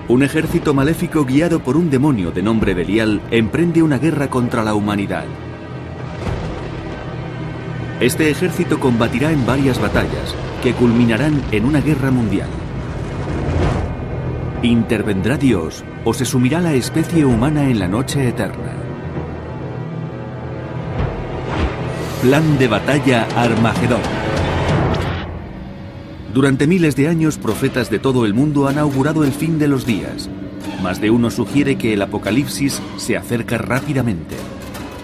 Un ejército maléfico guiado por un demonio de nombre Belial emprende una guerra contra la humanidad. Este ejército combatirá en varias batallas, que culminarán en una guerra mundial. ¿Intervendrá Dios o se sumirá la especie humana en la noche eterna? Plan de batalla Armagedón. Durante miles de años, profetas de todo el mundo han augurado el fin de los días. Más de uno sugiere que el apocalipsis se acerca rápidamente.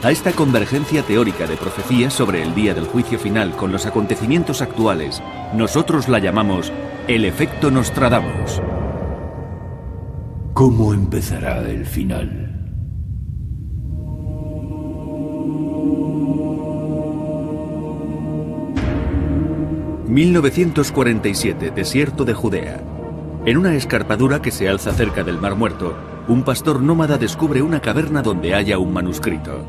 A esta convergencia teórica de profecías sobre el día del juicio final con los acontecimientos actuales, nosotros la llamamos el efecto Nostradamus. ¿Cómo empezará el final? ...1947, desierto de Judea. En una escarpadura que se alza cerca del Mar Muerto, un pastor nómada descubre una caverna donde halla un manuscrito.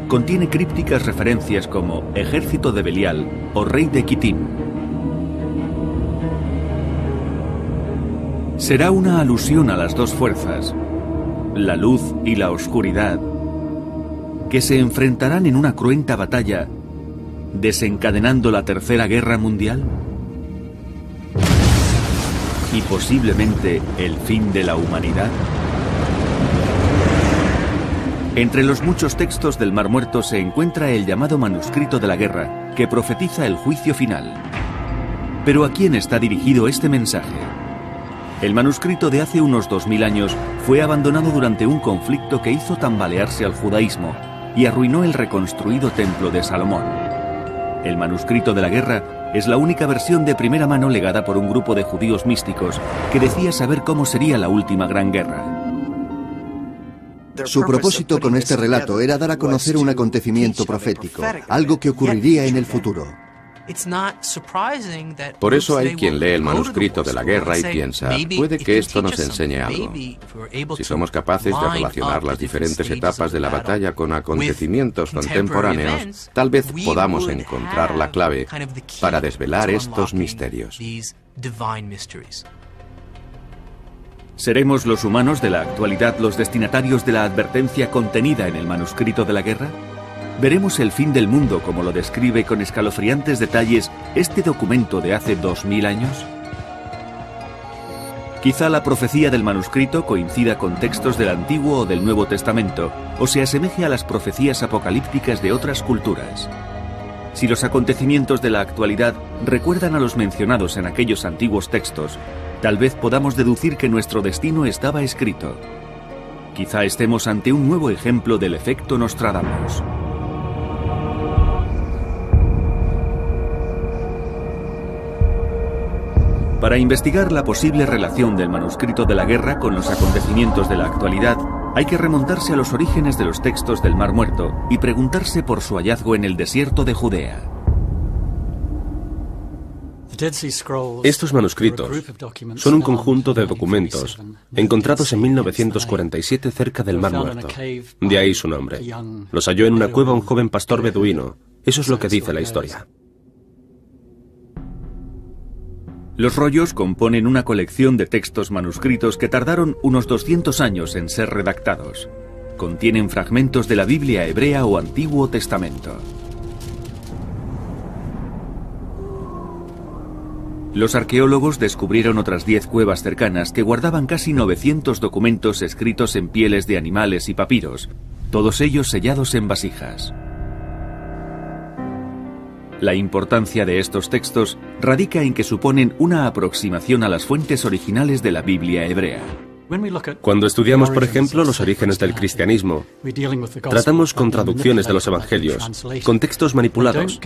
Contiene crípticas referencias como Ejército de Belial o Rey de Kitim. Será una alusión a las dos fuerzas, la luz y la oscuridad, que se enfrentarán en una cruenta batalla, desencadenando la Tercera Guerra Mundial y posiblemente el fin de la humanidad. Entre los muchos textos del Mar Muerto se encuentra el llamado manuscrito de la guerra, que profetiza el juicio final. Pero ¿a quién está dirigido este mensaje? El manuscrito de hace unos 2000 años fue abandonado durante un conflicto que hizo tambalearse al judaísmo y arruinó el reconstruido templo de Salomón. El manuscrito de la guerra es la única versión de primera mano legada por un grupo de judíos místicos que decía saber cómo sería la última gran guerra. Su propósito con este relato era dar a conocer un acontecimiento profético, algo que ocurriría en el futuro. Por eso hay quien lee el manuscrito de la guerra y piensa, puede que esto nos enseñe algo. Si somos capaces de relacionar las diferentes etapas de la batalla con acontecimientos contemporáneos, tal vez podamos encontrar la clave para desvelar estos misterios. ¿Seremos los humanos de la actualidad los destinatarios de la advertencia contenida en el manuscrito de la guerra? ¿Veremos el fin del mundo como lo describe con escalofriantes detalles este documento de hace 2000 años? Quizá la profecía del manuscrito coincida con textos del Antiguo o del Nuevo Testamento, o se asemeje a las profecías apocalípticas de otras culturas. Si los acontecimientos de la actualidad recuerdan a los mencionados en aquellos antiguos textos, tal vez podamos deducir que nuestro destino estaba escrito. Quizá estemos ante un nuevo ejemplo del efecto Nostradamus. Para investigar la posible relación del manuscrito de la guerra con los acontecimientos de la actualidad, hay que remontarse a los orígenes de los textos del Mar Muerto y preguntarse por su hallazgo en el desierto de Judea. Estos manuscritos son un conjunto de documentos encontrados en 1947 cerca del Mar Muerto. De ahí su nombre. Los halló en una cueva un joven pastor beduino. Eso es lo que dice la historia. Los rollos componen una colección de textos manuscritos que tardaron unos 200 años en ser redactados. Contienen fragmentos de la Biblia hebrea o Antiguo Testamento. Los arqueólogos descubrieron otras 10 cuevas cercanas que guardaban casi 900 documentos escritos en pieles de animales y papiros, todos ellos sellados en vasijas. La importancia de estos textos radica en que suponen una aproximación a las fuentes originales de la Biblia hebrea. Cuando estudiamos, por ejemplo, los orígenes del cristianismo, tratamos con traducciones de los evangelios, con textos manipulados.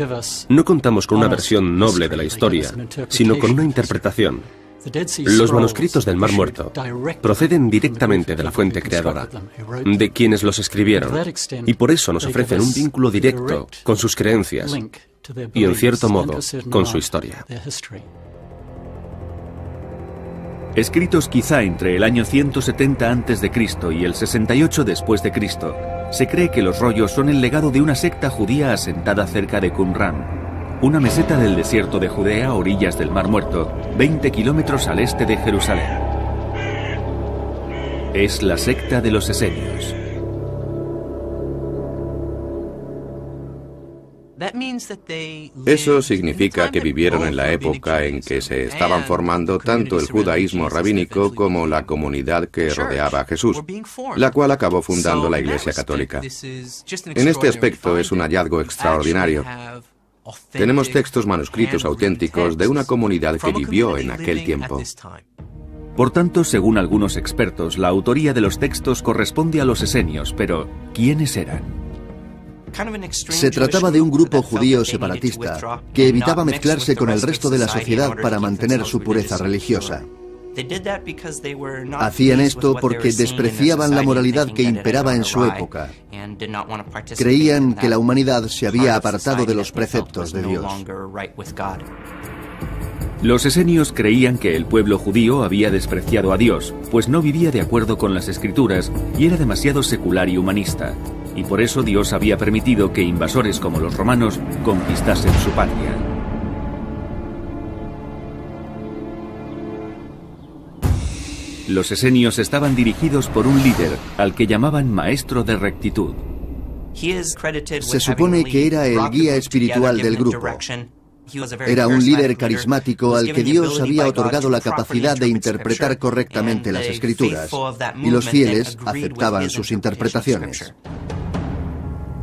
No contamos con una versión noble de la historia, sino con una interpretación. Los manuscritos del Mar Muerto proceden directamente de la fuente creadora, de quienes los escribieron, y por eso nos ofrecen un vínculo directo con sus creencias y, en cierto modo, con su historia. Escritos quizá entre el año 170 a.C. y el 68 después de Cristo, se cree que los rollos son el legado de una secta judía asentada cerca de Qumran, una meseta del desierto de Judea a orillas del Mar Muerto, 20 kilómetros al este de Jerusalén. Es la secta de los esenios. Eso significa que vivieron en la época en que se estaban formando tanto el judaísmo rabínico como la comunidad que rodeaba a Jesús, la cual acabó fundando la Iglesia Católica. En este aspecto es un hallazgo extraordinario. Tenemos textos manuscritos auténticos de una comunidad que vivió en aquel tiempo. Por tanto, según algunos expertos, la autoría de los textos corresponde a los esenios, pero ¿quiénes eran? Se trataba de un grupo judío separatista que evitaba mezclarse con el resto de la sociedad para mantener su pureza religiosa. Hacían esto porque despreciaban la moralidad que imperaba en su época. Creían que la humanidad se había apartado de los preceptos de Dios. Los esenios creían que el pueblo judío había despreciado a Dios, pues no vivía de acuerdo con las Escrituras y era demasiado secular y humanista, y por eso Dios había permitido que invasores como los romanos conquistasen su patria. Los esenios estaban dirigidos por un líder, al que llamaban Maestro de Rectitud. Se supone que era el guía espiritual del grupo. Era un líder carismático al que Dios había otorgado la capacidad de interpretar correctamente las Escrituras, y los fieles aceptaban sus interpretaciones.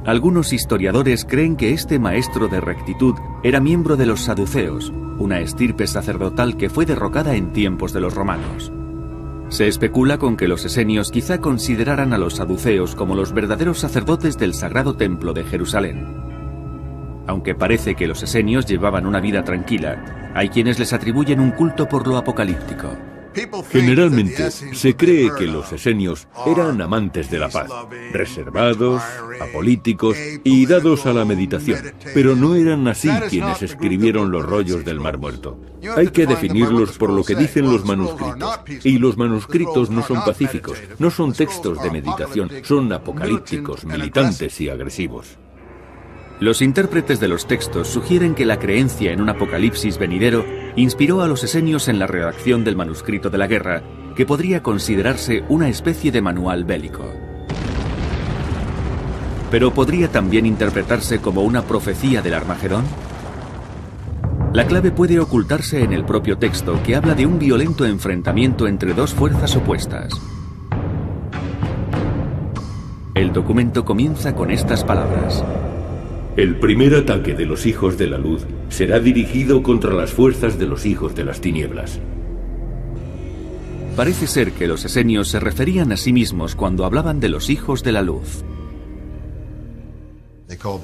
Algunos historiadores creen que este maestro de rectitud era miembro de los saduceos, una estirpe sacerdotal que fue derrocada en tiempos de los romanos. Se especula con que los esenios quizá consideraran a los saduceos como los verdaderos sacerdotes del Sagrado Templo de Jerusalén. Aunque parece que los esenios llevaban una vida tranquila, hay quienes les atribuyen un culto por lo apocalíptico. Generalmente se cree que los esenios eran amantes de la paz, reservados, apolíticos y dados a la meditación, pero no eran así quienes escribieron los rollos del Mar Muerto. Hay que definirlos por lo que dicen los manuscritos, y los manuscritos no son pacíficos, no son textos de meditación, son apocalípticos, militantes y agresivos. Los intérpretes de los textos sugieren que la creencia en un apocalipsis venidero inspiró a los esenios en la redacción del manuscrito de la guerra, que podría considerarse una especie de manual bélico. Pero ¿podría también interpretarse como una profecía del Armagedón? La clave puede ocultarse en el propio texto, que habla de un violento enfrentamiento entre dos fuerzas opuestas. El documento comienza con estas palabras: El primer ataque de los hijos de la luz será dirigido contra las fuerzas de los hijos de las tinieblas. Parece ser que los esenios se referían a sí mismos cuando hablaban de los hijos de la luz.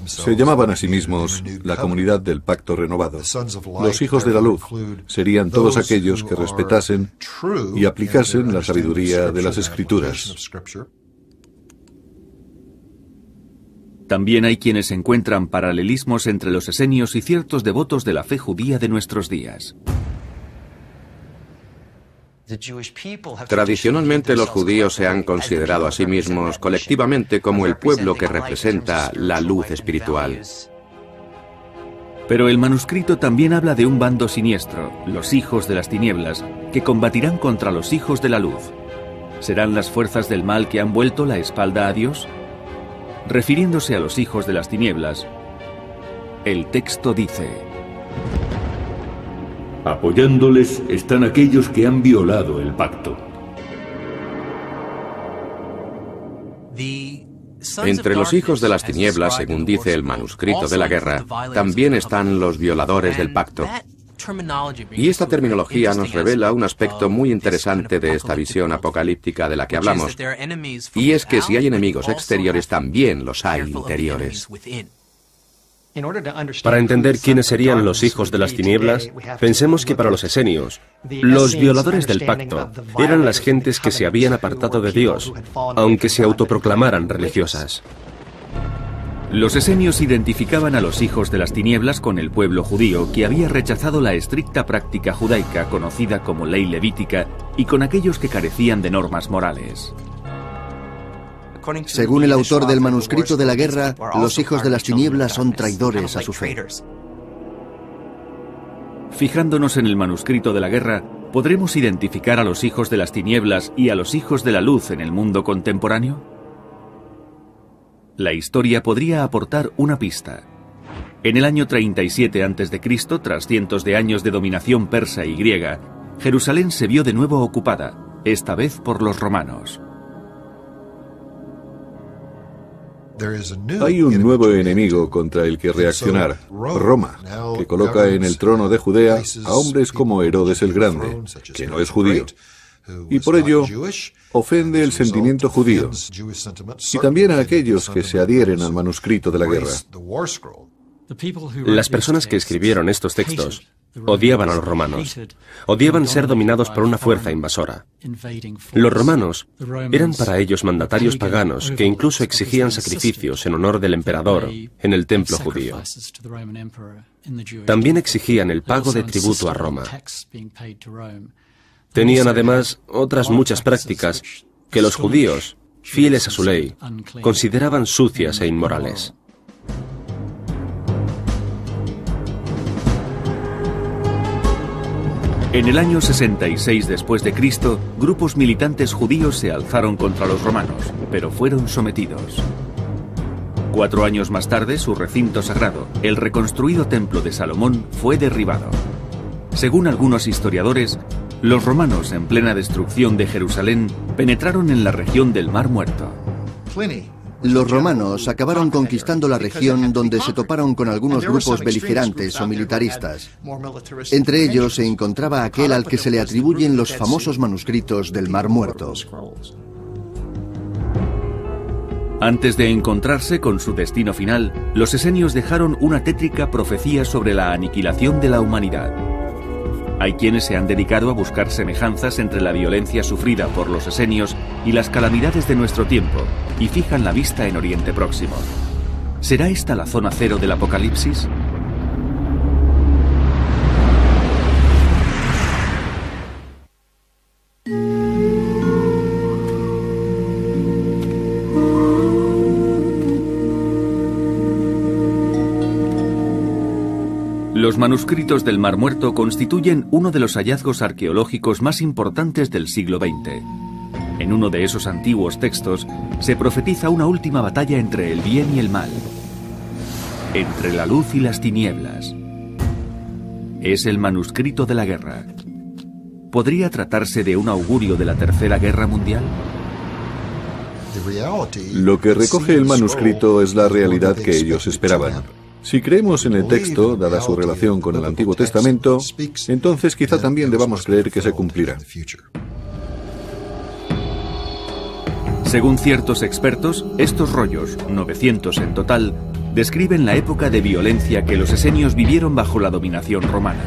Se llamaban a sí mismos la comunidad del pacto renovado. Los hijos de la luz serían todos aquellos que respetasen y aplicasen la sabiduría de las Escrituras. También hay quienes encuentran paralelismos entre los esenios y ciertos devotos de la fe judía de nuestros días. Tradicionalmente los judíos se han considerado a sí mismos colectivamente como el pueblo que representa la luz espiritual. Pero el manuscrito también habla de un bando siniestro, los hijos de las tinieblas, que combatirán contra los hijos de la luz. ¿Serán las fuerzas del mal que han vuelto la espalda a Dios? Refiriéndose a los hijos de las tinieblas, el texto dice: Apoyándoles están aquellos que han violado el pacto. Entre los hijos de las tinieblas, según dice el manuscrito de la guerra, también están los violadores del pacto. Y esta terminología nos revela un aspecto muy interesante de esta visión apocalíptica de la que hablamos, y es que si hay enemigos exteriores, también los hay interiores. Para entender quiénes serían los hijos de las tinieblas, pensemos que para los esenios, los violadores del pacto eran las gentes que se habían apartado de Dios, aunque se autoproclamaran religiosas. Los esenios identificaban a los hijos de las tinieblas con el pueblo judío, que había rechazado la estricta práctica judaica conocida como ley levítica, y con aquellos que carecían de normas morales. Según el autor del manuscrito de la guerra, los hijos de las tinieblas son traidores a su fe. Fijándonos en el manuscrito de la guerra, ¿Podremos identificar a los hijos de las tinieblas y a los hijos de la luz en el mundo contemporáneo? La historia podría aportar una pista. En el año 37 a.C., tras cientos de años de dominación persa y griega, Jerusalén se vio de nuevo ocupada, esta vez por los romanos. Hay un nuevo enemigo contra el que reaccionar, Roma, que coloca en el trono de Judea a hombres como Herodes el Grande, que no es judío, y por ello ofende el sentimiento judío, y también a aquellos que se adhieren al manuscrito de la guerra. Las personas que escribieron estos textos odiaban a los romanos, odiaban ser dominados por una fuerza invasora. Los romanos eran para ellos mandatarios paganos que incluso exigían sacrificios en honor del emperador en el templo judío. También exigían el pago de tributo a Roma. Tenían además otras muchas prácticas que los judíos, fieles a su ley, consideraban sucias e inmorales. En el año 66 después de Cristo, grupos militantes judíos se alzaron contra los romanos, pero fueron sometidos. 4 años más tarde, su recinto sagrado, el reconstruido templo de Salomón, fue derribado. Según algunos historiadores, los romanos, en plena destrucción de Jerusalén, penetraron en la región del Mar Muerto. Los romanos acabaron conquistando la región, donde se toparon con algunos grupos beligerantes o militaristas. Entre ellos se encontraba aquel al que se le atribuyen los famosos manuscritos del Mar Muerto. Antes de encontrarse con su destino final, los esenios dejaron una tétrica profecía sobre la aniquilación de la humanidad. Hay quienes se han dedicado a buscar semejanzas entre la violencia sufrida por los esenios y las calamidades de nuestro tiempo, y fijan la vista en Oriente Próximo. ¿Será esta la zona cero del Apocalipsis? Los manuscritos del Mar Muerto constituyen uno de los hallazgos arqueológicos más importantes del siglo XX. En uno de esos antiguos textos se profetiza una última batalla entre el bien y el mal, entre la luz y las tinieblas. Es el manuscrito de la guerra. ¿Podría tratarse de un augurio de la Tercera Guerra Mundial? Lo que recoge el manuscrito es la realidad que ellos esperaban. Si creemos en el texto, dada su relación con el Antiguo Testamento, entonces quizá también debamos creer que se cumplirá. Según ciertos expertos, estos rollos, 900 en total, describen la época de violencia que los esenios vivieron bajo la dominación romana.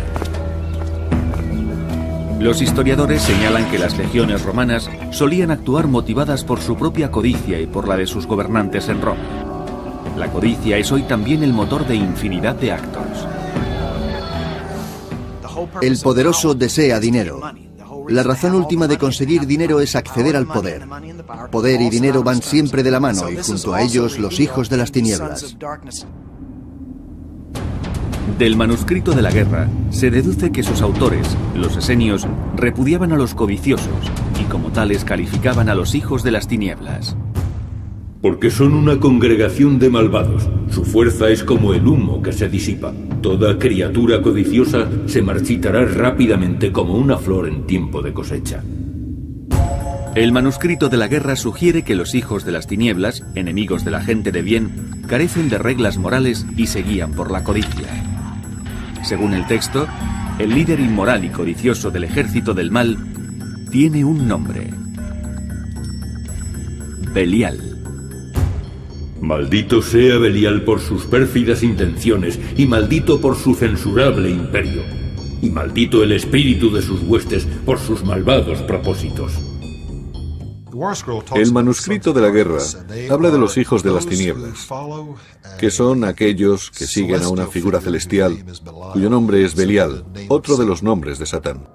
Los historiadores señalan que las legiones romanas solían actuar motivadas por su propia codicia y por la de sus gobernantes en Roma. La codicia es hoy también el motor de infinidad de actos. El poderoso desea dinero. La razón última de conseguir dinero es acceder al poder. Poder y dinero van siempre de la mano, y junto a ellos los hijos de las tinieblas. Del manuscrito de la guerra se deduce que sus autores, los esenios, repudiaban a los codiciosos y como tales calificaban a los hijos de las tinieblas. Porque son una congregación de malvados. Su fuerza es como el humo que se disipa. Toda criatura codiciosa se marchitará rápidamente como una flor en tiempo de cosecha. El manuscrito de la guerra sugiere que los hijos de las tinieblas, enemigos de la gente de bien, carecen de reglas morales y se guían por la codicia. Según el texto, el líder inmoral y codicioso del ejército del mal tiene un nombre: Belial. Maldito sea Belial por sus pérfidas intenciones, y maldito por su censurable imperio. Y maldito el espíritu de sus huestes por sus malvados propósitos. El manuscrito de la guerra habla de los hijos de las tinieblas, que son aquellos que siguen a una figura celestial, cuyo nombre es Belial, otro de los nombres de Satán.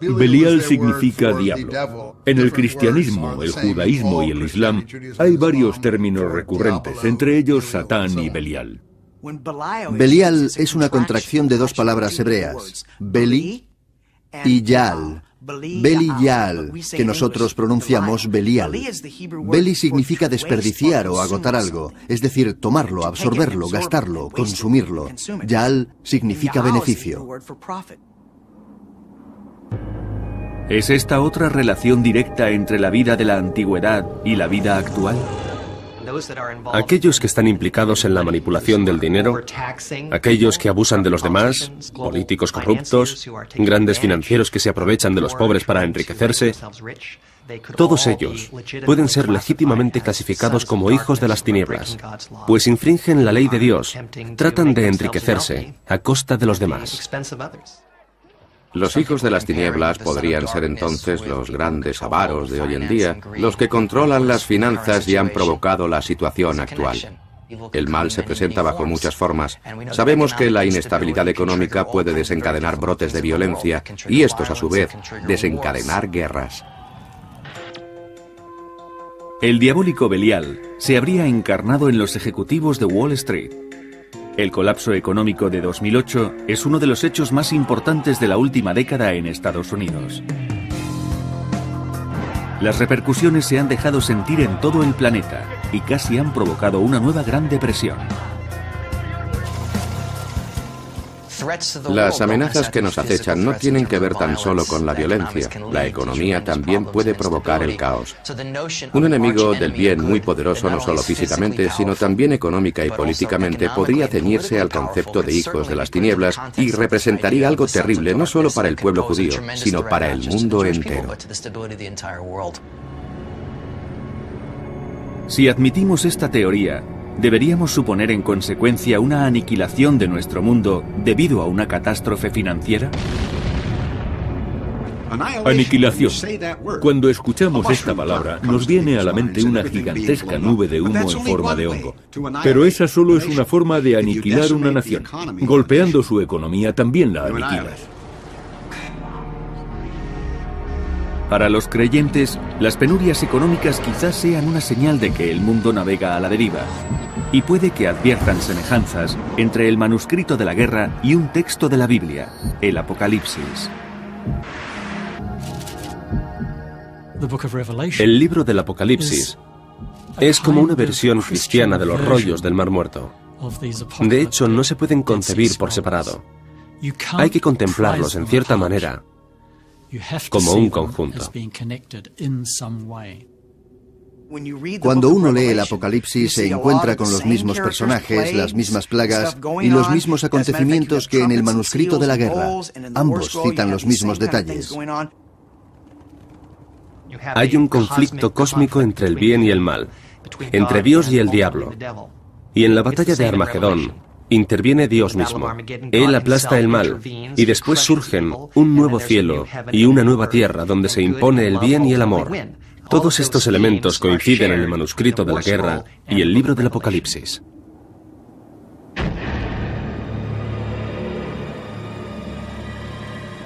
Belial significa diablo. En el cristianismo, el judaísmo y el islam hay varios términos recurrentes, entre ellos Satán y Belial. Belial es una contracción de dos palabras hebreas, Beli y Yaal. Beli-Yaal, que nosotros pronunciamos Belial. Beli significa desperdiciar o agotar algo, es decir, tomarlo, absorberlo, gastarlo, consumirlo. Yaal significa beneficio. ¿Es esta otra relación directa entre la vida de la antigüedad y la vida actual? Aquellos que están implicados en la manipulación del dinero, aquellos que abusan de los demás, políticos corruptos, grandes financieros que se aprovechan de los pobres para enriquecerse, todos ellos pueden ser legítimamente clasificados como hijos de las tinieblas, pues infringen la ley de Dios, tratan de enriquecerse a costa de los demás. Los hijos de las tinieblas podrían ser entonces los grandes avaros de hoy en día, los que controlan las finanzas y han provocado la situación actual. El mal se presenta bajo muchas formas. Sabemos que la inestabilidad económica puede desencadenar brotes de violencia y estos, a su vez, desencadenar guerras. El diabólico Belial se habría encarnado en los ejecutivos de Wall Street. El colapso económico de 2008 es uno de los hechos más importantes de la última década en Estados Unidos. Las repercusiones se han dejado sentir en todo el planeta y casi han provocado una nueva Gran Depresión. Las amenazas que nos acechan no tienen que ver tan solo con la violencia. La economía también puede provocar el caos. Un enemigo del bien muy poderoso, no solo físicamente, sino también económica y políticamente, podría ceñirse al concepto de hijos de las tinieblas y representaría algo terrible no solo para el pueblo judío, sino para el mundo entero. Si admitimos esta teoría, deberíamos suponer en consecuencia una aniquilación de nuestro mundo debido a una catástrofe financiera. Aniquilación. Cuando escuchamos esta palabra, nos viene a la mente una gigantesca nube de humo en forma de hongo. Pero esa solo es una forma de aniquilar una nación. Golpeando su economía también la aniquilas. Para los creyentes, las penurias económicas quizás sean una señal de que el mundo navega a la deriva, y puede que adviertan semejanzas entre el manuscrito de la guerra y un texto de la Biblia, el Apocalipsis. El libro del Apocalipsis es como una versión cristiana de los rollos del Mar Muerto. De hecho, no se pueden concebir por separado. Hay que contemplarlos en cierta manera, como un conjunto. Cuando uno lee el Apocalipsis se encuentra con los mismos personajes, las mismas plagas y los mismos acontecimientos que en el manuscrito de la guerra. Ambos citan los mismos detalles. Hay un conflicto cósmico entre el bien y el mal, entre Dios y el diablo. Y en la batalla de Armagedón interviene Dios mismo. Él aplasta el mal y después surgen un nuevo cielo y una nueva tierra donde se impone el bien y el amor. Todos estos elementos coinciden en el manuscrito de la guerra y el libro del Apocalipsis.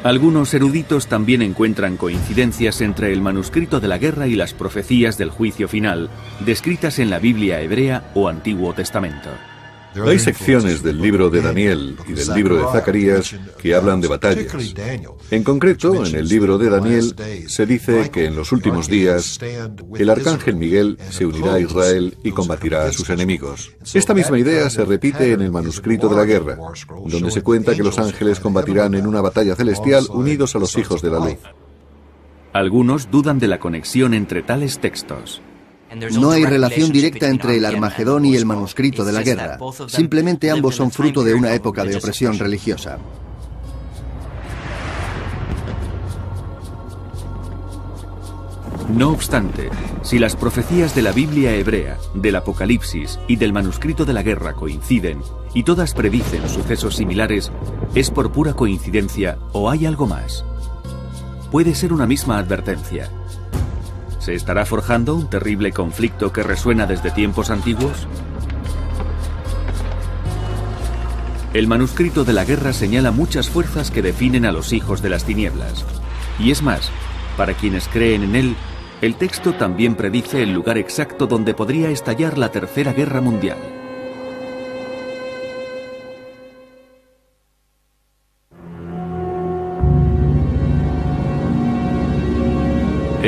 Algunos eruditos también encuentran coincidencias entre el manuscrito de la guerra y las profecías del juicio final, descritas en la Biblia hebrea o Antiguo Testamento. Hay secciones del libro de Daniel y del libro de Zacarías que hablan de batallas. En concreto, en el libro de Daniel se dice que en los últimos días el arcángel Miguel se unirá a Israel y combatirá a sus enemigos. Esta misma idea se repite en el manuscrito de la guerra, donde se cuenta que los ángeles combatirán en una batalla celestial unidos a los hijos de la luz. Algunos dudan de la conexión entre tales textos. No hay relación directa entre el Armagedón y el manuscrito de la guerra. Simplemente ambos son fruto de una época de opresión religiosa. No obstante, si las profecías de la Biblia hebrea, del Apocalipsis y del manuscrito de la guerra coinciden y todas predicen sucesos similares, ¿es por pura coincidencia o hay algo más? Puede ser una misma advertencia. ¿Se estará forjando un terrible conflicto que resuena desde tiempos antiguos? El manuscrito de la guerra señala muchas fuerzas que definen a los hijos de las tinieblas. Y es más, para quienes creen en él, el texto también predice el lugar exacto donde podría estallar la Tercera Guerra Mundial.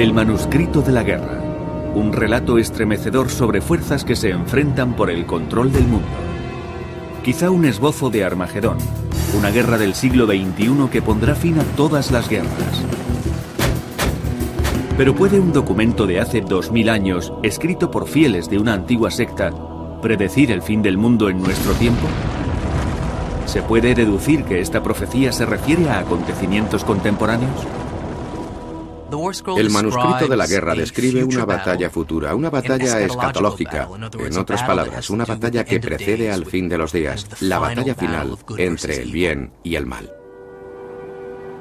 El manuscrito de la guerra. Un relato estremecedor sobre fuerzas que se enfrentan por el control del mundo. Quizá un esbozo de Armagedón, una guerra del siglo XXI que pondrá fin a todas las guerras. Pero ¿puede un documento de hace 2000 años, escrito por fieles de una antigua secta, predecir el fin del mundo en nuestro tiempo? ¿Se puede deducir que esta profecía se refiere a acontecimientos contemporáneos? El manuscrito de la guerra describe una batalla futura, una batalla escatológica. En otras palabras, una batalla que precede al fin de los días, la batalla final entre el bien y el mal.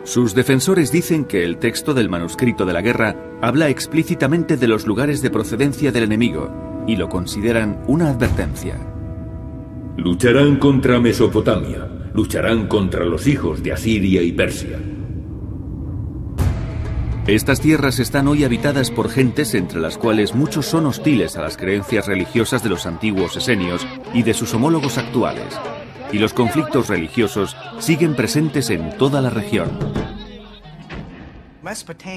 Sus defensores dicen que el texto del manuscrito de la guerra habla explícitamente de los lugares de procedencia del enemigo y lo consideran una advertencia. Lucharán contra Mesopotamia, lucharán contra los hijos de Asiria y Persia. Estas tierras están hoy habitadas por gentes entre las cuales muchos son hostiles a las creencias religiosas de los antiguos esenios y de sus homólogos actuales, y los conflictos religiosos siguen presentes en toda la región.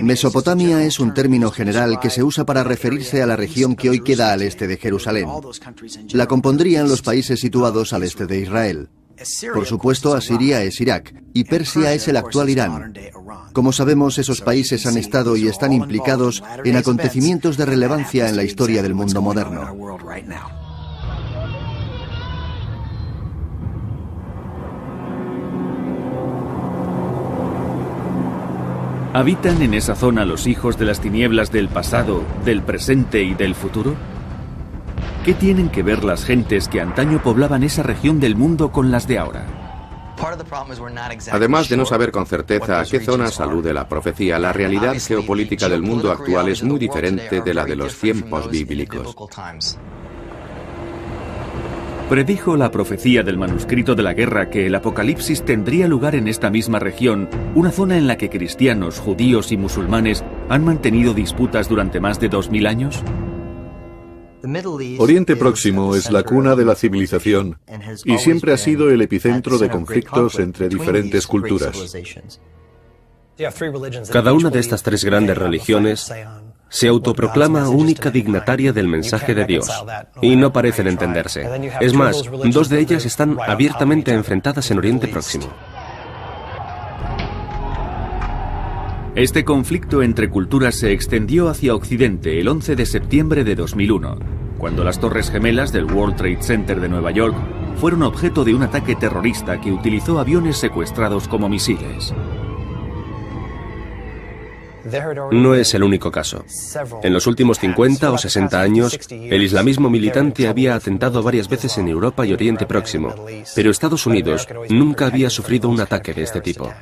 Mesopotamia es un término general que se usa para referirse a la región que hoy queda al este de Jerusalén. La compondrían los países situados al este de Israel. Por supuesto, Asiria es Irak y Persia es el actual Irán. Como sabemos, esos países han estado y están implicados en acontecimientos de relevancia en la historia del mundo moderno. ¿Habitan en esa zona los hijos de las tinieblas del pasado, del presente y del futuro? ¿Qué tienen que ver las gentes que antaño poblaban esa región del mundo con las de ahora? Además de no saber con certeza a qué zonas alude la profecía, la realidad geopolítica del mundo actual es muy diferente de la de los tiempos bíblicos. Predijo la profecía del manuscrito de la guerra que el apocalipsis tendría lugar en esta misma región, una zona en la que cristianos, judíos y musulmanes han mantenido disputas durante más de 2000 años. Oriente Próximo es la cuna de la civilización y siempre ha sido el epicentro de conflictos entre diferentes culturas. Cada una de estas tres grandes religiones se autoproclama única dignataria del mensaje de Dios, y no parecen entenderse. Es más, dos de ellas están abiertamente enfrentadas en Oriente Próximo. Este conflicto entre culturas se extendió hacia Occidente el 11 de septiembre de 2001, cuando las Torres Gemelas del World Trade Center de Nueva York fueron objeto de un ataque terrorista que utilizó aviones secuestrados como misiles. No es el único caso. En los últimos 50 o 60 años, el islamismo militante había atentado varias veces en Europa y Oriente Próximo, pero Estados Unidos nunca había sufrido un ataque de este tipo.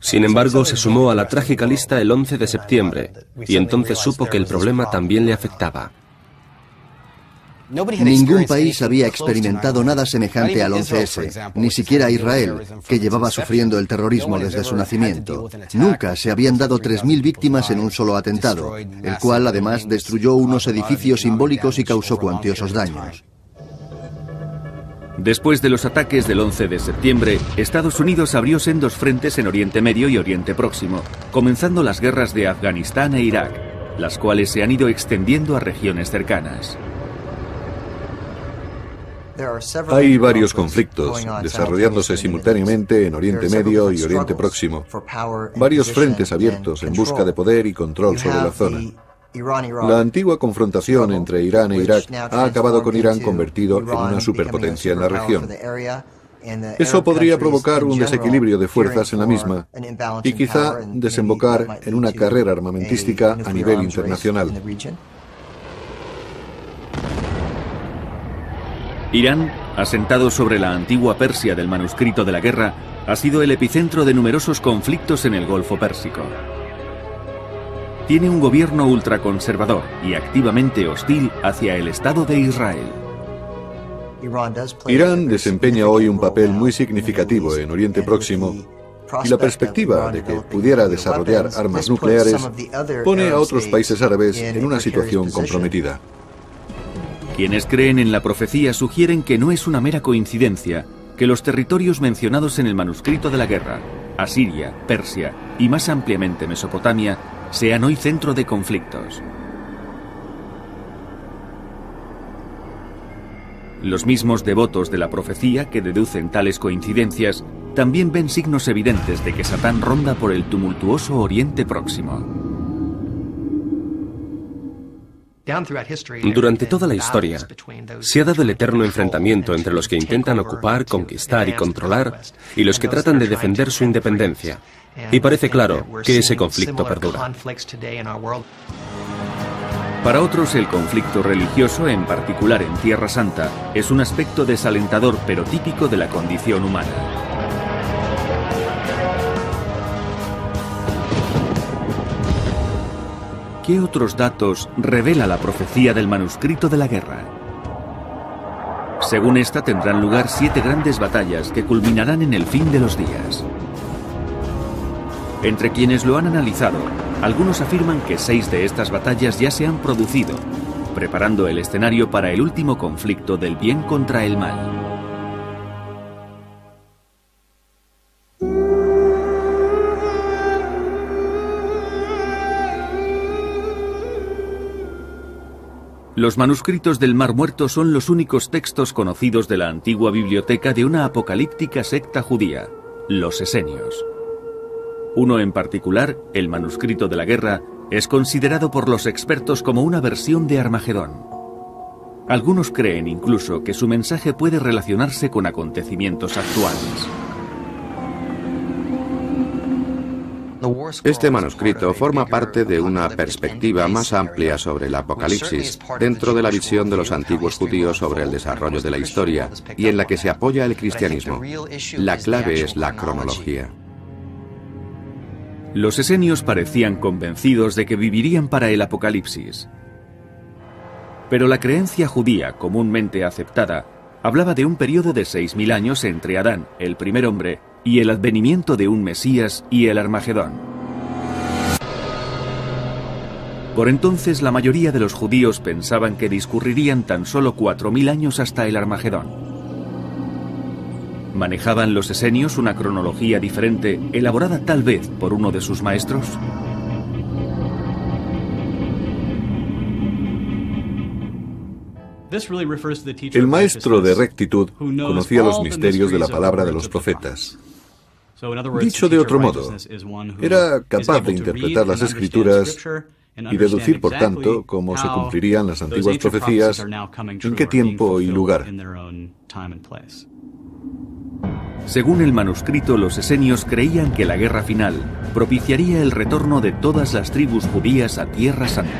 Sin embargo, se sumó a la trágica lista el 11 de septiembre, y entonces supo que el problema también le afectaba. Ningún país había experimentado nada semejante al 11S, ni siquiera Israel, que llevaba sufriendo el terrorismo desde su nacimiento. Nunca se habían dado 3000 víctimas en un solo atentado, el cual además destruyó unos edificios simbólicos y causó cuantiosos daños. Después de los ataques del 11 de septiembre, Estados Unidos abrió sendos frentes en Oriente Medio y Oriente Próximo, comenzando las guerras de Afganistán e Irak, las cuales se han ido extendiendo a regiones cercanas. Hay varios conflictos desarrollándose simultáneamente en Oriente Medio y Oriente Próximo. Varios frentes abiertos en busca de poder y control sobre la zona. La antigua confrontación entre Irán e Irak ha acabado con Irán convertido en una superpotencia en la región. Eso podría provocar un desequilibrio de fuerzas en la misma y quizá desembocar en una carrera armamentística a nivel internacional. Irán, asentado sobre la antigua Persia del manuscrito de la guerra, ha sido el epicentro de numerosos conflictos en el Golfo Pérsico. Tiene un gobierno ultraconservador y activamente hostil hacia el Estado de Israel. Irán desempeña hoy un papel muy significativo en Oriente Próximo y la perspectiva de que pudiera desarrollar armas nucleares pone a otros países árabes en una situación comprometida. Quienes creen en la profecía sugieren que no es una mera coincidencia que los territorios mencionados en el manuscrito de la guerra, Asiria, Persia y más ampliamente Mesopotamia, sean hoy centro de conflictos. Los mismos devotos de la profecía que deducen tales coincidencias también ven signos evidentes de que Satán ronda por el tumultuoso Oriente Próximo. Durante toda la historia, se ha dado el eterno enfrentamiento entre los que intentan ocupar, conquistar y controlar y los que tratan de defender su independencia. Y parece claro que ese conflicto perdura. Para otros, el conflicto religioso, en particular en Tierra Santa, es un aspecto desalentador pero típico de la condición humana. ¿Qué otros datos revela la profecía del manuscrito de la guerra? Según esta, tendrán lugar 7 grandes batallas que culminarán en el fin de los días. Entre quienes lo han analizado, algunos afirman que 6 de estas batallas ya se han producido, preparando el escenario para el último conflicto del bien contra el mal. Los manuscritos del Mar Muerto son los únicos textos conocidos de la antigua biblioteca de una apocalíptica secta judía, los esenios. Uno en particular, el manuscrito de la guerra, es considerado por los expertos como una versión de Armagedón. Algunos creen incluso que su mensaje puede relacionarse con acontecimientos actuales. Este manuscrito forma parte de una perspectiva más amplia sobre el Apocalipsis, dentro de la visión de los antiguos judíos sobre el desarrollo de la historia, y en la que se apoya el cristianismo. La clave es la cronología. Los esenios parecían convencidos de que vivirían para el Apocalipsis. Pero la creencia judía comúnmente aceptada hablaba de un periodo de 6000 años entre Adán, el primer hombre, y el advenimiento de un Mesías y el Armagedón. Por entonces, la mayoría de los judíos pensaban que discurrirían tan solo 4000 años hasta el Armagedón. ¿Manejaban los esenios una cronología diferente, elaborada tal vez por uno de sus maestros? El maestro de rectitud conocía los misterios de la palabra de los profetas. Dicho de otro modo, era capaz de interpretar las Escrituras y deducir, por tanto, cómo se cumplirían las antiguas profecías, en qué tiempo y lugar. Según el manuscrito, los esenios creían que la guerra final propiciaría el retorno de todas las tribus judías a Tierra Santa.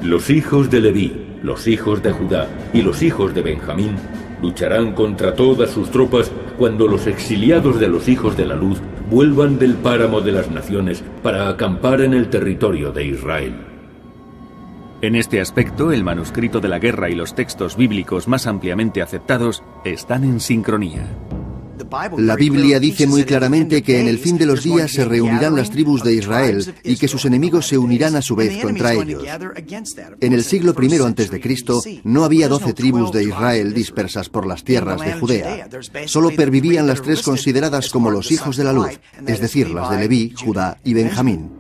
Los hijos de Leví, los hijos de Judá y los hijos de Benjamín lucharán contra todas sus tropas cuando los exiliados de los hijos de la luz vuelvan del páramo de las naciones para acampar en el territorio de Israel. En este aspecto, el manuscrito de la guerra y los textos bíblicos más ampliamente aceptados están en sincronía. La Biblia dice muy claramente que en el fin de los días se reunirán las tribus de Israel y que sus enemigos se unirán a su vez contra ellos. En el siglo I a.C. no había 12 tribus de Israel dispersas por las tierras de Judea. Solo pervivían las 3 consideradas como los hijos de la luz, es decir, las de Leví, Judá y Benjamín.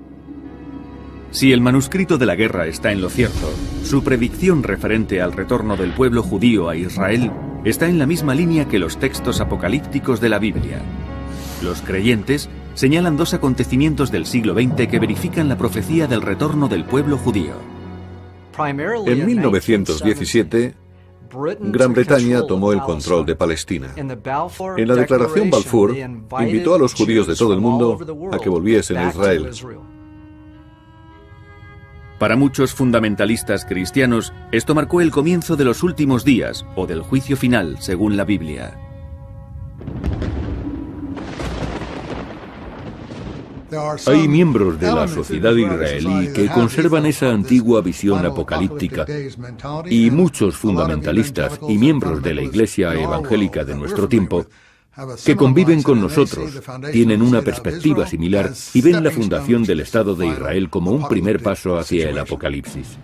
Si el manuscrito de la guerra está en lo cierto, su predicción referente al retorno del pueblo judío a Israel está en la misma línea que los textos apocalípticos de la Biblia. Los creyentes señalan 2 acontecimientos del siglo XX que verifican la profecía del retorno del pueblo judío. En 1917, Gran Bretaña tomó el control de Palestina. En la Declaración Balfour, invitó a los judíos de todo el mundo a que volviesen a Israel. Para muchos fundamentalistas cristianos, esto marcó el comienzo de los últimos días, o del juicio final, según la Biblia. Hay miembros de la sociedad israelí que conservan esa antigua visión apocalíptica, y muchos fundamentalistas y miembros de la Iglesia evangélica de nuestro tiempo que conviven con nosotros, tienen una perspectiva similar y ven la fundación del Estado de Israel como un primer paso hacia el Apocalipsis.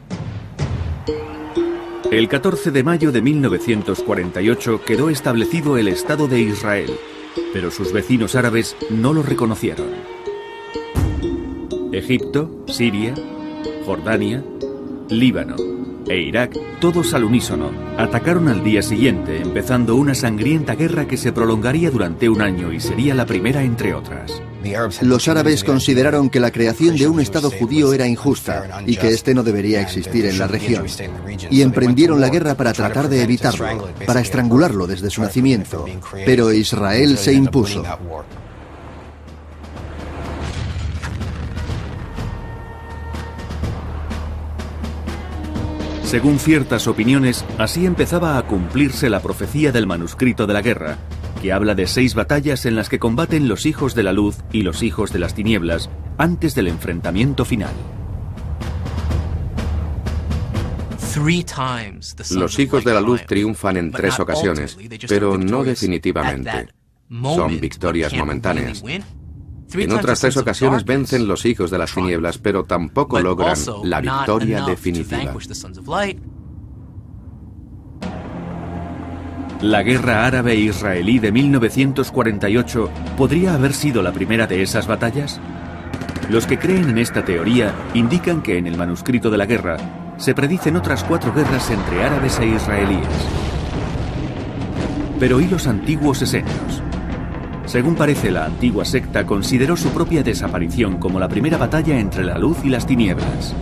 El 14 de mayo de 1948 quedó establecido el Estado de Israel, pero sus vecinos árabes no lo reconocieron. Egipto, Siria, Jordania, Líbano e Irak, todos al unísono, atacaron al día siguiente, empezando una sangrienta guerra que se prolongaría durante un año y sería la primera entre otras. Los árabes consideraron que la creación de un Estado judío era injusta y que este no debería existir en la región. Y emprendieron la guerra para tratar de evitarlo, para estrangularlo desde su nacimiento. Pero Israel se impuso. Según ciertas opiniones, así empezaba a cumplirse la profecía del manuscrito de la guerra, que habla de 6 batallas en las que combaten los hijos de la luz y los hijos de las tinieblas antes del enfrentamiento final. Los hijos de la luz triunfan en 3 ocasiones, pero no definitivamente. Son victorias momentáneas. En otras 3 ocasiones vencen los hijos de las tinieblas, pero tampoco logran la victoria definitiva. La guerra árabe-israelí de 1948 podría haber sido la primera de esas batallas. Los que creen en esta teoría indican que en el manuscrito de la guerra se predicen otras 4 guerras entre árabes e israelíes. Pero ¿y los antiguos esenios? Según parece, la antigua secta consideró su propia desaparición como la primera batalla entre la luz y las tinieblas.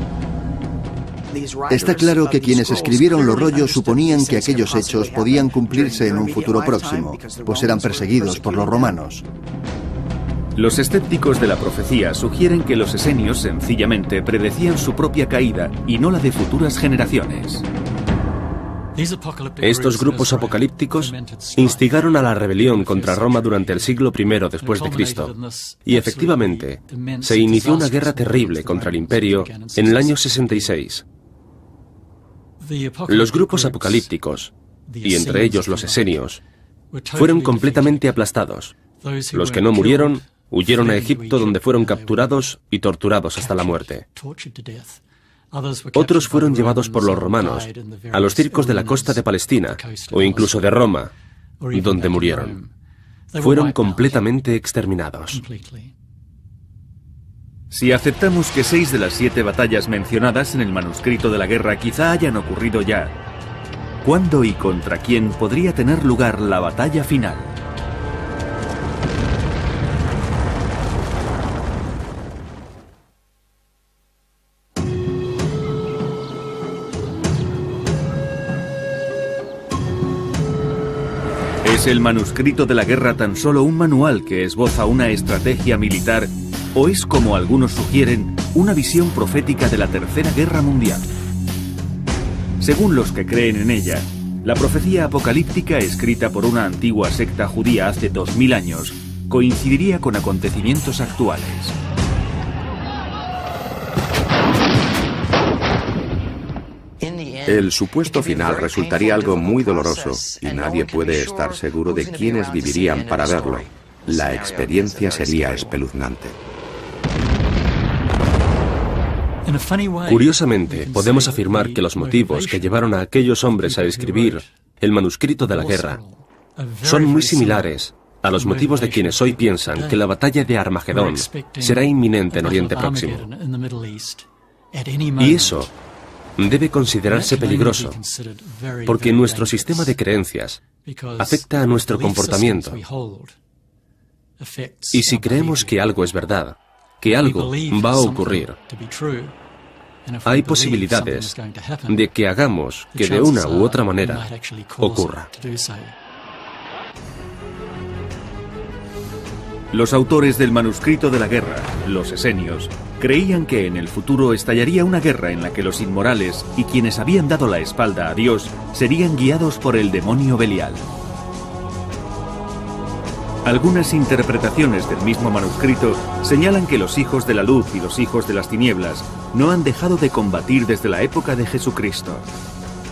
Está claro que quienes escribieron los rollos suponían que aquellos hechos podían cumplirse en un futuro próximo, pues eran perseguidos por los romanos. Los escépticos de la profecía sugieren que los esenios sencillamente predecían su propia caída y no la de futuras generaciones. Estos grupos apocalípticos instigaron a la rebelión contra Roma durante el siglo I después de Cristo, y efectivamente se inició una guerra terrible contra el imperio en el año 66. Los grupos apocalípticos, y entre ellos los esenios, fueron completamente aplastados. Los que no murieron huyeron a Egipto, donde fueron capturados y torturados hasta la muerte. Otros fueron llevados por los romanos a los circos de la costa de Palestina o incluso de Roma, donde murieron. Fueron completamente exterminados. Si aceptamos que 6 de las 7 batallas mencionadas en el manuscrito de la guerra quizá hayan ocurrido ya, ¿cuándo y contra quién podría tener lugar la batalla final? ¿Es el manuscrito de la guerra tan solo un manual que esboza una estrategia militar o es, como algunos sugieren, una visión profética de la Tercera Guerra Mundial? Según los que creen en ella, la profecía apocalíptica escrita por una antigua secta judía hace 2000 años coincidiría con acontecimientos actuales. El supuesto final resultaría algo muy doloroso y nadie puede estar seguro de quiénes vivirían para verlo. La experiencia sería espeluznante. Curiosamente, podemos afirmar que los motivos que llevaron a aquellos hombres a escribir el manuscrito de la guerra son muy similares a los motivos de quienes hoy piensan que la batalla de Armagedón será inminente en Oriente Próximo. Y eso debe considerarse peligroso, porque nuestro sistema de creencias afecta a nuestro comportamiento. Y si creemos que algo es verdad, que algo va a ocurrir, hay posibilidades de que hagamos que de una u otra manera ocurra. Los autores del manuscrito de la guerra, los esenios, creían que en el futuro estallaría una guerra en la que los inmorales y quienes habían dado la espalda a Dios serían guiados por el demonio Belial. Algunas interpretaciones del mismo manuscrito señalan que los hijos de la luz y los hijos de las tinieblas no han dejado de combatir desde la época de Jesucristo.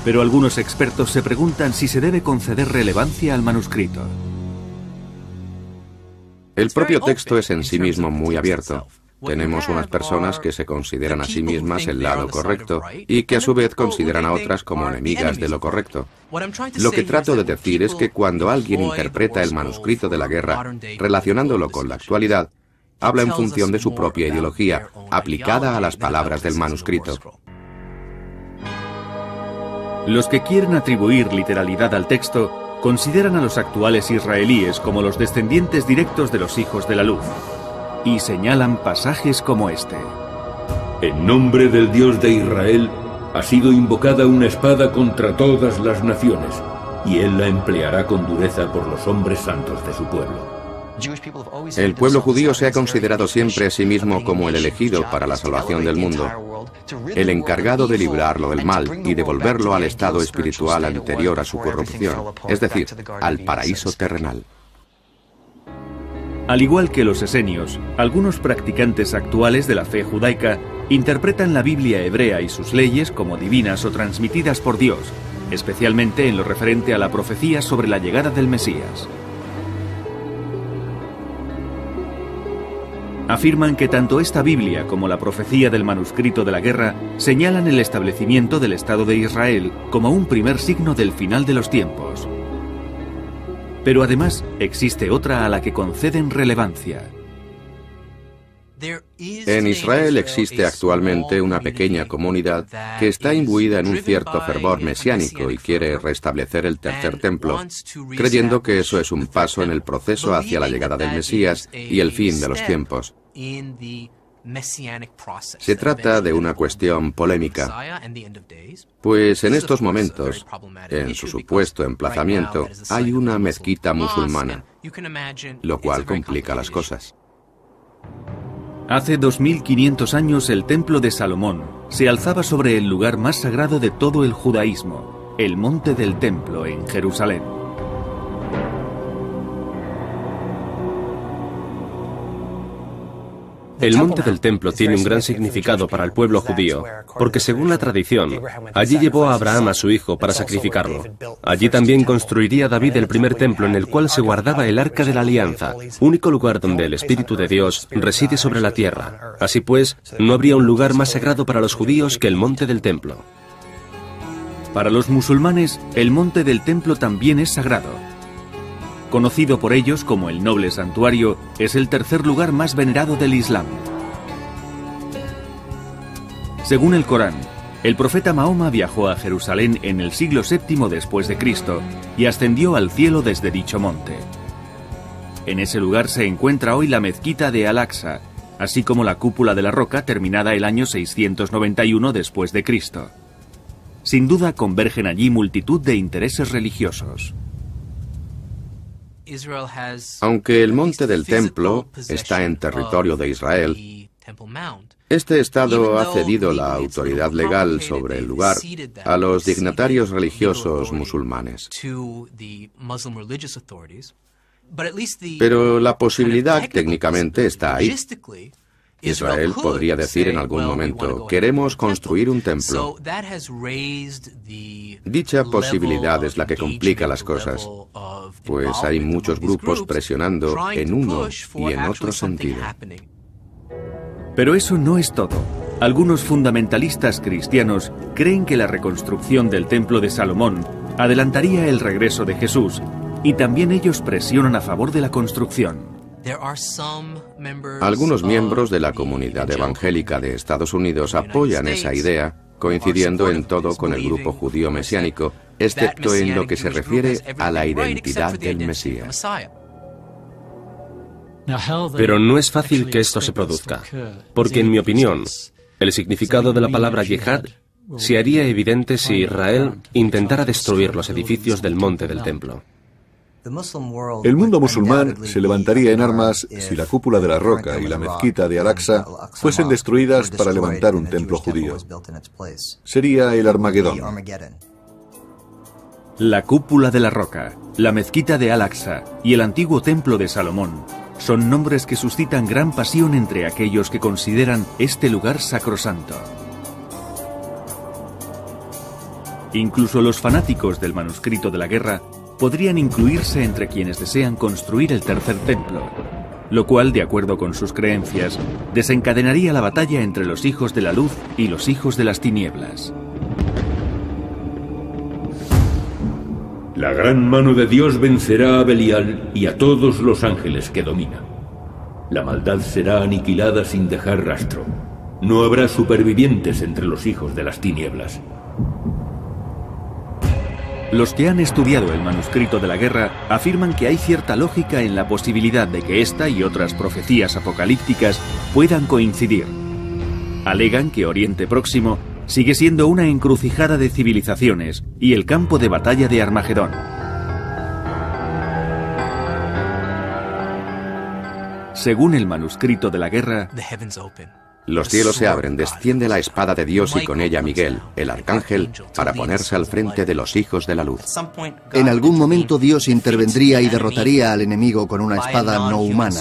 Pero algunos expertos se preguntan si se debe conceder relevancia al manuscrito. El propio texto es en sí mismo muy abierto. Tenemos unas personas que se consideran a sí mismas el lado correcto y que a su vez consideran a otras como enemigas de lo correcto. Lo que trato de decir es que cuando alguien interpreta el manuscrito de la guerra relacionándolo con la actualidad, habla en función de su propia ideología, aplicada a las palabras del manuscrito. Los que quieren atribuir literalidad al texto consideran a los actuales israelíes como los descendientes directos de los hijos de la luz, y señalan pasajes como este. En nombre del Dios de Israel ha sido invocada una espada contra todas las naciones, y él la empleará con dureza por los hombres santos de su pueblo. El pueblo judío se ha considerado siempre a sí mismo como el elegido para la salvación del mundo, el encargado de librarlo del mal y devolverlo al estado espiritual anterior a su corrupción, es decir, al paraíso terrenal. Al igual que los esenios, algunos practicantes actuales de la fe judaica interpretan la Biblia hebrea y sus leyes como divinas o transmitidas por Dios, especialmente en lo referente a la profecía sobre la llegada del Mesías. Afirman que tanto esta Biblia como la profecía del manuscrito de la guerra señalan el establecimiento del Estado de Israel como un primer signo del final de los tiempos. Pero además existe otra a la que conceden relevancia. En Israel existe actualmente una pequeña comunidad que está imbuida en un cierto fervor mesiánico y quiere restablecer el tercer templo, creyendo que eso es un paso en el proceso hacia la llegada del Mesías y el fin de los tiempos. Se trata de una cuestión polémica, pues en estos momentos, en su supuesto emplazamiento, hay una mezquita musulmana, lo cual complica las cosas. Hace 2500 años el templo de Salomón se alzaba sobre el lugar más sagrado de todo el judaísmo, el monte del templo en Jerusalén. El monte del templo tiene un gran significado para el pueblo judío, porque según la tradición, allí llevó a Abraham a su hijo para sacrificarlo. Allí también construiría David el primer templo en el cual se guardaba el Arca de la Alianza, único lugar donde el Espíritu de Dios reside sobre la tierra. Así pues, no habría un lugar más sagrado para los judíos que el monte del templo. Para los musulmanes, el monte del templo también es sagrado. Conocido por ellos como el noble santuario, es el tercer lugar más venerado del Islam. Según el Corán, el profeta Mahoma viajó a Jerusalén en el siglo VII después de Cristo y ascendió al cielo desde dicho monte. En ese lugar se encuentra hoy la mezquita de Al-Aqsa, así como la cúpula de la roca terminada el año 691 después de Cristo. Sin duda convergen allí multitud de intereses religiosos. Aunque el monte del templo está en territorio de Israel, este Estado ha cedido la autoridad legal sobre el lugar a los dignatarios religiosos musulmanes. Pero la posibilidad técnicamente está ahí. Israel podría decir en algún momento, queremos construir un templo. Dicha posibilidad es la que complica las cosas, pues hay muchos grupos presionando en uno y en otro sentido. Pero eso no es todo. Algunos fundamentalistas cristianos creen que la reconstrucción del Templo de Salomón adelantaría el regreso de Jesús, y también ellos presionan a favor de la construcción. Algunos miembros de la comunidad evangélica de Estados Unidos apoyan esa idea, coincidiendo en todo con el grupo judío mesiánico, excepto en lo que se refiere a la identidad del Mesías. Pero no es fácil que esto se produzca, porque en mi opinión, el significado de la palabra yihad se haría evidente si Israel intentara destruir los edificios del monte del templo. El mundo musulmán se levantaría en armas si la cúpula de la roca y la mezquita de Al-Aqsa fuesen destruidas para levantar un templo judío. Sería el Armagedón. La cúpula de la roca, la mezquita de Al-Aqsa y el antiguo templo de Salomón son nombres que suscitan gran pasión entre aquellos que consideran este lugar sacrosanto. Incluso los fanáticos del manuscrito de la guerra podrían incluirse entre quienes desean construir el tercer templo, lo cual, de acuerdo con sus creencias, desencadenaría la batalla entre los hijos de la luz y los hijos de las tinieblas. La gran mano de Dios vencerá a Belial y a todos los ángeles que domina. La maldad será aniquilada sin dejar rastro. No habrá supervivientes entre los hijos de las tinieblas. Los que han estudiado el manuscrito de la guerra afirman que hay cierta lógica en la posibilidad de que esta y otras profecías apocalípticas puedan coincidir. Alegan que Oriente Próximo sigue siendo una encrucijada de civilizaciones y el campo de batalla de Armagedón. Según el manuscrito de la guerra, los cielos se abren, desciende la espada de Dios y con ella Miguel, el arcángel, para ponerse al frente de los hijos de la luz. En algún momento Dios intervendría y derrotaría al enemigo con una espada no humana.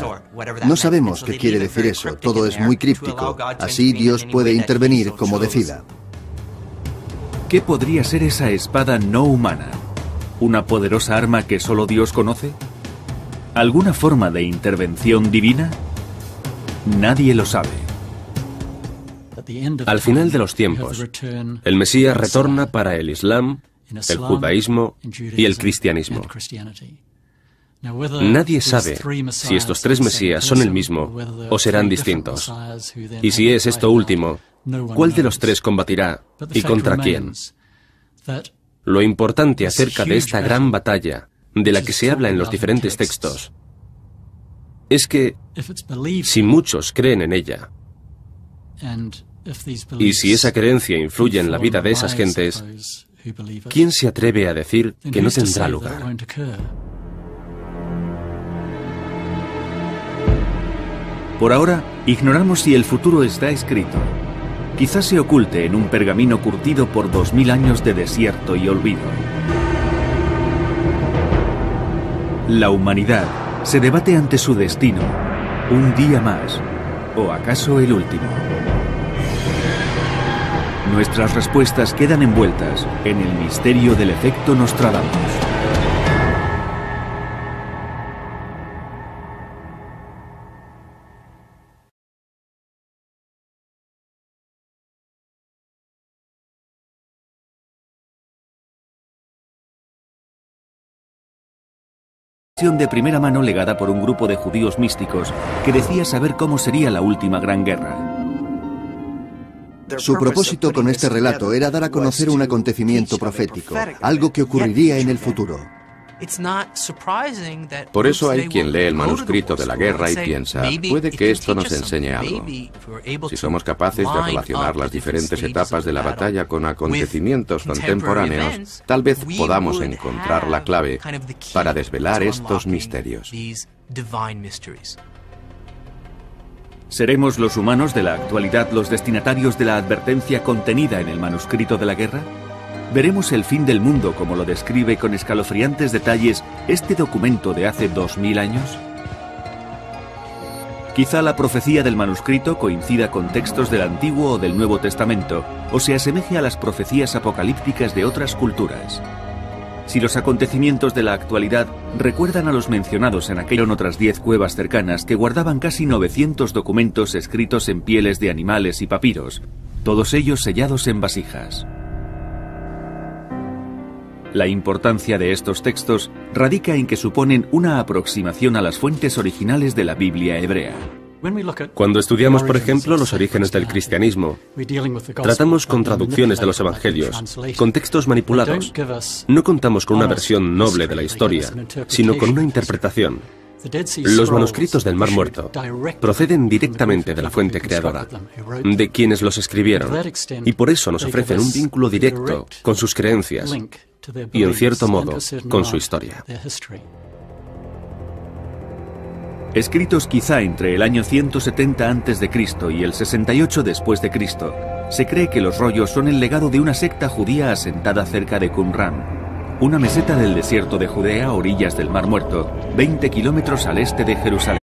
No sabemos qué quiere decir eso, todo es muy críptico. Así Dios puede intervenir como decida. ¿Qué podría ser esa espada no humana? ¿Una poderosa arma que solo Dios conoce? ¿Alguna forma de intervención divina? Nadie lo sabe. Al final de los tiempos, el Mesías retorna para el Islam, el judaísmo y el cristianismo. Nadie sabe si estos tres Mesías son el mismo o serán distintos. Y si es esto último, ¿cuál de los tres combatirá y contra quién? Lo importante acerca de esta gran batalla, de la que se habla en los diferentes textos, es que si muchos creen en ella, y si esa creencia influye en la vida de esas gentes, ¿quién se atreve a decir que no tendrá lugar? Por ahora, ignoramos si el futuro está escrito. Quizás se oculte en un pergamino curtido por 2000 años de desierto y olvido. La humanidad se debate ante su destino, un día más, o acaso el último. Nuestras respuestas quedan envueltas en el misterio del efecto Nostradamus. De primera mano legada por un grupo de judíos místicos que decía saber cómo sería la última gran guerra. Su propósito con este relato era dar a conocer un acontecimiento profético, algo que ocurriría en el futuro. Por eso hay quien lee el manuscrito de la guerra y piensa, puede que esto nos enseñe algo. Si somos capaces de relacionar las diferentes etapas de la batalla con acontecimientos contemporáneos, tal vez podamos encontrar la clave para desvelar estos misterios. ¿Seremos los humanos de la actualidad los destinatarios de la advertencia contenida en el manuscrito de la guerra? ¿Veremos el fin del mundo como lo describe con escalofriantes detalles este documento de hace 2000 años? Quizá la profecía del manuscrito coincida con textos del Antiguo o del Nuevo Testamento, o se asemeje a las profecías apocalípticas de otras culturas. Si los acontecimientos de la actualidad recuerdan a los mencionados en aquellas otras 10 cuevas cercanas que guardaban casi 900 documentos escritos en pieles de animales y papiros, todos ellos sellados en vasijas. La importancia de estos textos radica en que suponen una aproximación a las fuentes originales de la Biblia hebrea. Cuando estudiamos, por ejemplo, los orígenes del cristianismo, tratamos con traducciones de los evangelios, con textos manipulados. No contamos con una versión noble de la historia, sino con una interpretación. Los manuscritos del Mar Muerto proceden directamente de la fuente creadora, de quienes los escribieron, y por eso nos ofrecen un vínculo directo con sus creencias y, en cierto modo, con su historia. Escritos quizá entre el año 170 a.C. y el 68 después de Cristo, se cree que los rollos son el legado de una secta judía asentada cerca de Qumran, una meseta del desierto de Judea a orillas del Mar Muerto, 20 kilómetros al este de Jerusalén.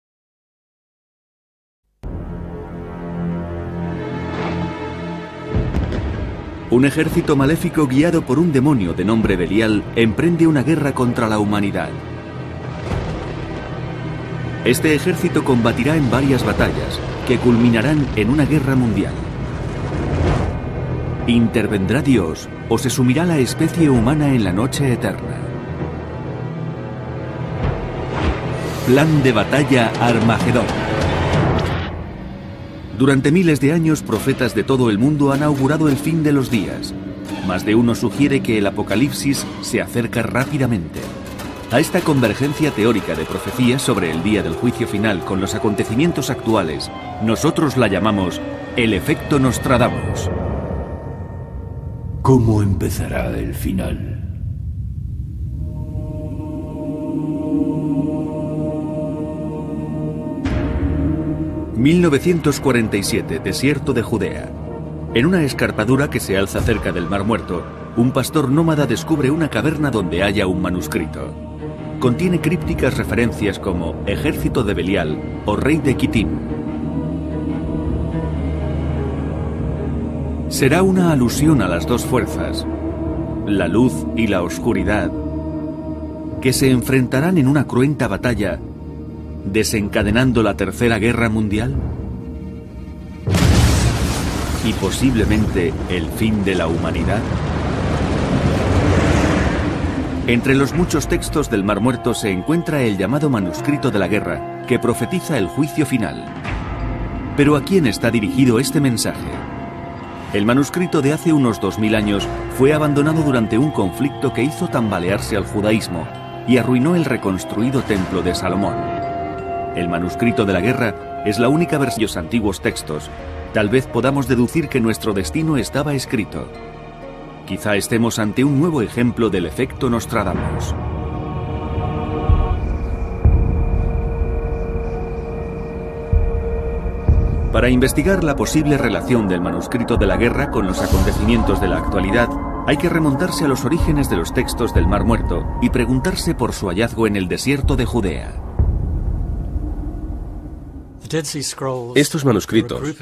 Un ejército maléfico guiado por un demonio de nombre Belial emprende una guerra contra la humanidad. Este ejército combatirá en varias batallas, que culminarán en una guerra mundial. ¿Intervendrá Dios o se sumirá la especie humana en la noche eterna? Plan de batalla Armagedón. Durante miles de años, profetas de todo el mundo han augurado el fin de los días. Más de uno sugiere que el apocalipsis se acerca rápidamente. A esta convergencia teórica de profecías sobre el día del juicio final con los acontecimientos actuales, nosotros la llamamos el efecto Nostradamus. ¿Cómo empezará el final? ...1947, desierto de Judea. En una escarpadura que se alza cerca del Mar Muerto, un pastor nómada descubre una caverna donde halla un manuscrito. Contiene crípticas referencias como ejército de Belial o rey de Kitim. Será una alusión a las dos fuerzas, la luz y la oscuridad, que se enfrentarán en una cruenta batalla, desencadenando la Tercera Guerra Mundial y posiblemente el fin de la humanidad. Entre los muchos textos del Mar Muerto se encuentra el llamado manuscrito de la guerra, que profetiza el juicio final. Pero ¿a quién está dirigido este mensaje? El manuscrito de hace unos 2000 años fue abandonado durante un conflicto que hizo tambalearse al judaísmo y arruinó el reconstruido templo de Salomón. El manuscrito de la guerra es la única versión de los antiguos textos. Tal vez podamos deducir que nuestro destino estaba escrito. Quizá estemos ante un nuevo ejemplo del efecto Nostradamus. Para investigar la posible relación del manuscrito de la guerra con los acontecimientos de la actualidad, hay que remontarse a los orígenes de los textos del Mar Muerto y preguntarse por su hallazgo en el desierto de Judea. Estos manuscritos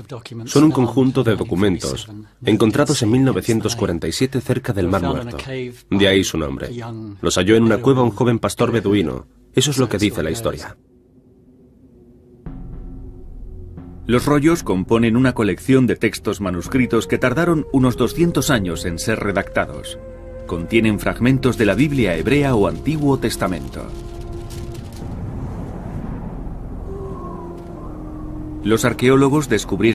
son un conjunto de documentos encontrados en 1947 cerca del Mar Muerto. De ahí su nombre. Los halló en una cueva un joven pastor beduino. Eso es lo que dice la historia. Los rollos componen una colección de textos manuscritos que tardaron unos 200 años en ser redactados. Contienen fragmentos de la Biblia hebrea o Antiguo Testamento. Los arqueólogos descubrieron